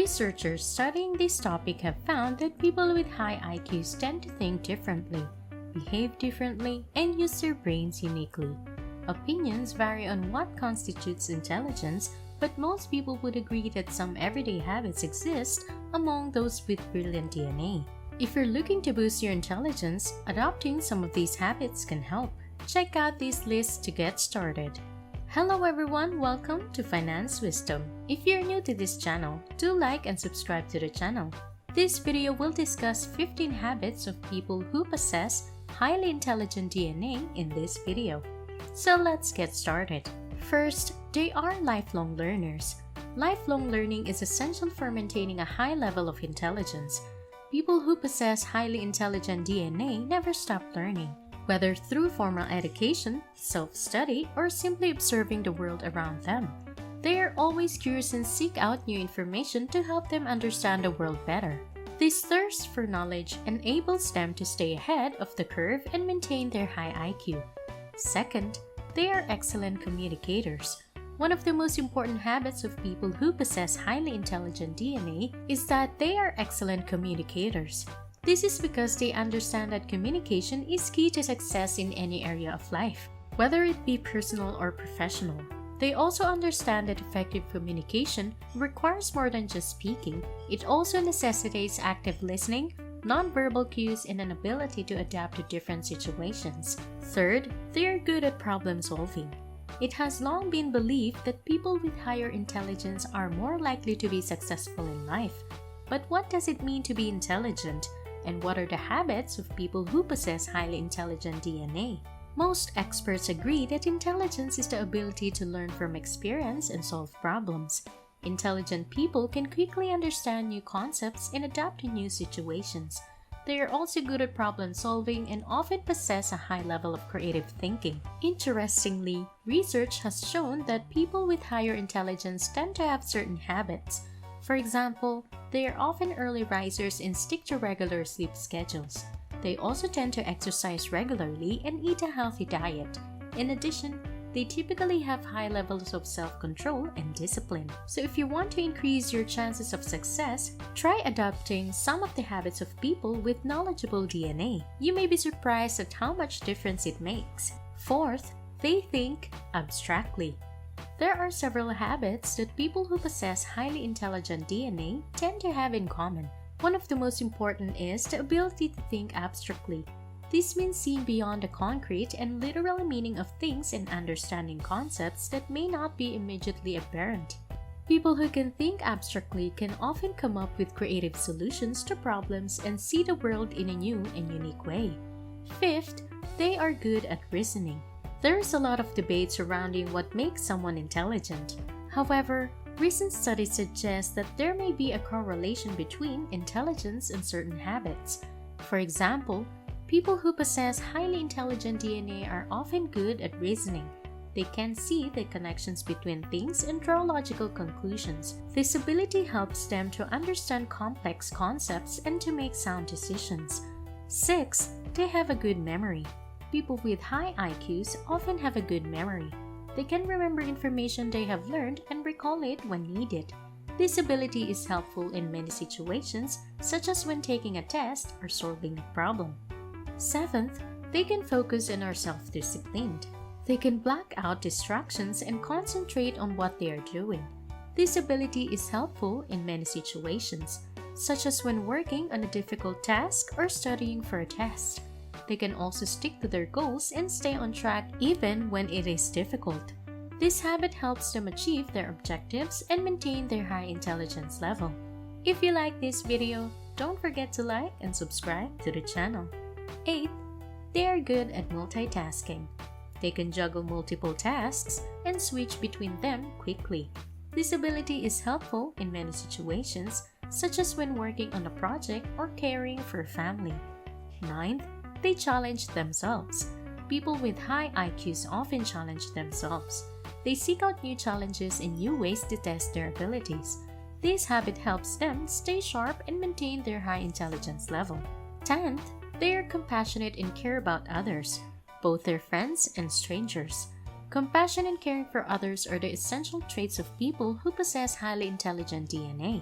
Researchers studying this topic have found that people with high IQs tend to think differently, behave differently, and use their brains uniquely. Opinions vary on what constitutes intelligence, but most people would agree that some everyday habits exist among those with brilliant DNA. If you're looking to boost your intelligence, adopting some of these habits can help. Check out these lists to get started. Hello everyone, welcome to Finance Wisdom. If you're new to this channel, do like and subscribe to the channel. This video will discuss 15 habits of people who possess highly intelligent DNA in this video. So let's get started. First, they are lifelong learners. Lifelong learning is essential for maintaining a high level of intelligence. People who possess highly intelligent DNA never stop learning, whether through formal education, self-study, or simply observing the world around them. They are always curious and seek out new information to help them understand the world better. This thirst for knowledge enables them to stay ahead of the curve and maintain their high IQ. Second, they are excellent communicators. One of the most important habits of people who possess highly intelligent DNA is that they are excellent communicators. This is because they understand that communication is key to success in any area of life, whether it be personal or professional. They also understand that effective communication requires more than just speaking. It also necessitates active listening, nonverbal cues, and an ability to adapt to different situations. Third, they are good at problem solving. It has long been believed that people with higher intelligence are more likely to be successful in life. But what does it mean to be intelligent? And what are the habits of people who possess highly intelligent DNA? Most experts agree that intelligence is the ability to learn from experience and solve problems. Intelligent people can quickly understand new concepts and adapt to new situations. They are also good at problem solving and often possess a high level of creative thinking. Interestingly, research has shown that people with higher intelligence tend to have certain habits. For example, they are often early risers and stick to regular sleep schedules. They also tend to exercise regularly and eat a healthy diet. In addition, they typically have high levels of self-control and discipline. So if you want to increase your chances of success, try adopting some of the habits of people with knowledgeable DNA. You may be surprised at how much difference it makes. Fourth, they think abstractly. There are several habits that people who possess highly intelligent DNA tend to have in common. One of the most important is the ability to think abstractly. This means seeing beyond the concrete and literal meaning of things and understanding concepts that may not be immediately apparent. People who can think abstractly can often come up with creative solutions to problems and see the world in a new and unique way. Fifth, they are good at reasoning. There is a lot of debate surrounding what makes someone intelligent. However, recent studies suggest that there may be a correlation between intelligence and certain habits. For example, people who possess highly intelligent DNA are often good at reasoning. They can see the connections between things and draw logical conclusions. This ability helps them to understand complex concepts and to make sound decisions. Sixth, they have a good memory. People with high IQs often have a good memory. They can remember information they have learned and recall it when needed. This ability is helpful in many situations, such as when taking a test or solving a problem. Seventh, they can focus and are self-disciplined. They can block out distractions and concentrate on what they are doing. This ability is helpful in many situations, such as when working on a difficult task or studying for a test. They can also stick to their goals and stay on track even when it is difficult. This habit helps them achieve their objectives and maintain their high intelligence level. If you like this video, don't forget to like and subscribe to the channel. 8th, they are good at multitasking. They can juggle multiple tasks and switch between them quickly. This ability is helpful in many situations, such as when working on a project or caring for a family. 9th, they challenge themselves. People with high IQs often challenge themselves. They seek out new challenges and new ways to test their abilities. This habit helps them stay sharp and maintain their high intelligence level. 10th, they are compassionate and care about others, both their friends and strangers. Compassion and caring for others are the essential traits of people who possess highly intelligent DNA.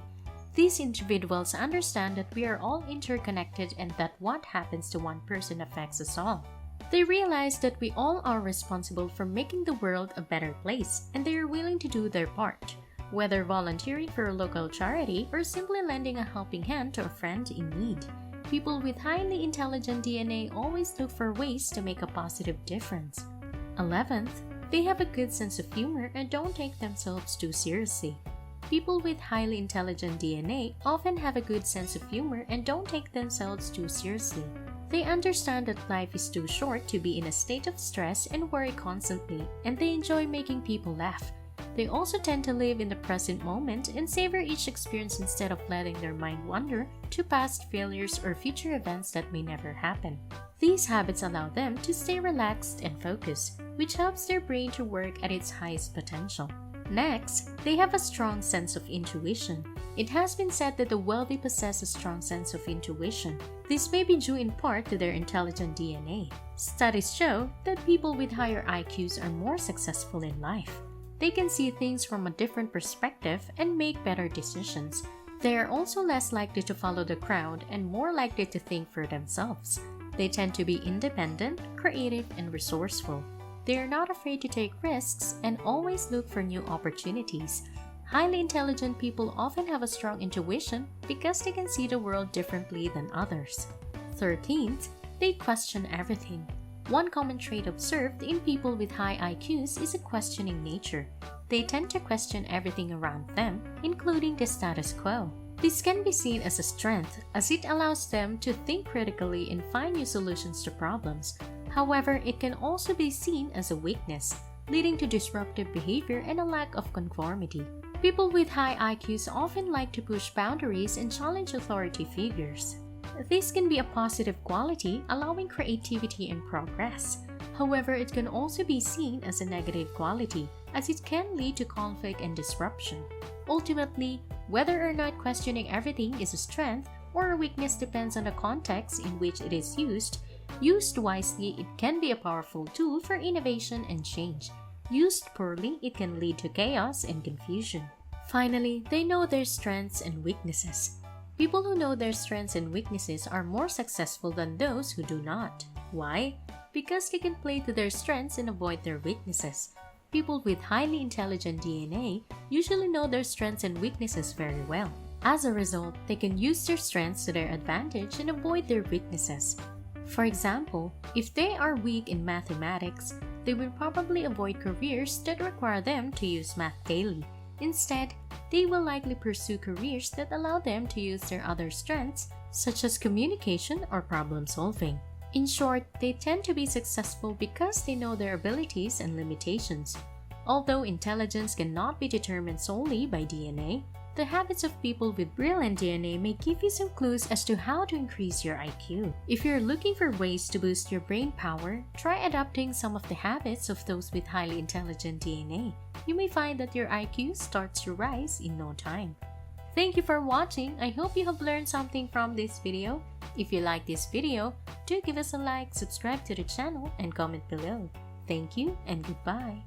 These individuals understand that we are all interconnected and that what happens to one person affects us all. They realize that we all are responsible for making the world a better place, and they are willing to do their part, whether volunteering for a local charity or simply lending a helping hand to a friend in need. People with highly intelligent DNA always look for ways to make a positive difference. 11th, they have a good sense of humor and don't take themselves too seriously. People with highly intelligent DNA often have a good sense of humor and don't take themselves too seriously. They understand that life is too short to be in a state of stress and worry constantly, and they enjoy making people laugh. They also tend to live in the present moment and savor each experience instead of letting their mind wander to past failures or future events that may never happen. These habits allow them to stay relaxed and focused, which helps their brain to work at its highest potential. Next, they have a strong sense of intuition. It has been said that the wealthy possess a strong sense of intuition. This may be due in part to their intelligent DNA. Studies show that people with higher IQs are more successful in life. They can see things from a different perspective and make better decisions. They are also less likely to follow the crowd and more likely to think for themselves. They tend to be independent, creative, and resourceful. They are not afraid to take risks and always look for new opportunities. Highly intelligent people often have a strong intuition because they can see the world differently than others. 13th, they question everything. One common trait observed in people with high IQs is a questioning nature. They tend to question everything around them, including the status quo. This can be seen as a strength, as it allows them to think critically and find new solutions to problems. However, it can also be seen as a weakness, leading to disruptive behavior and a lack of conformity. People with high IQs often like to push boundaries and challenge authority figures. This can be a positive quality, allowing creativity and progress. However, it can also be seen as a negative quality, as it can lead to conflict and disruption. Ultimately, whether or not questioning everything is a strength or a weakness depends on the context in which it is used. Used wisely, it can be a powerful tool for innovation and change. Used poorly, it can lead to chaos and confusion. Finally, they know their strengths and weaknesses. People who know their strengths and weaknesses are more successful than those who do not. Why? Because they can play to their strengths and avoid their weaknesses. People with highly intelligent DNA usually know their strengths and weaknesses very well. As a result, they can use their strengths to their advantage and avoid their weaknesses. For example, if they are weak in mathematics, they will probably avoid careers that require them to use math daily. Instead, they will likely pursue careers that allow them to use their other strengths, such as communication or problem solving. In short, they tend to be successful because they know their abilities and limitations. Although intelligence cannot be determined solely by DNA, the habits of people with brilliant DNA may give you some clues as to how to increase your IQ. If you're looking for ways to boost your brain power, try adopting some of the habits of those with highly intelligent DNA. You may find that your IQ starts to rise in no time. Thank you for watching. I hope you have learned something from this video. If you like this video, do give us a like, subscribe to the channel, and comment below. Thank you and goodbye.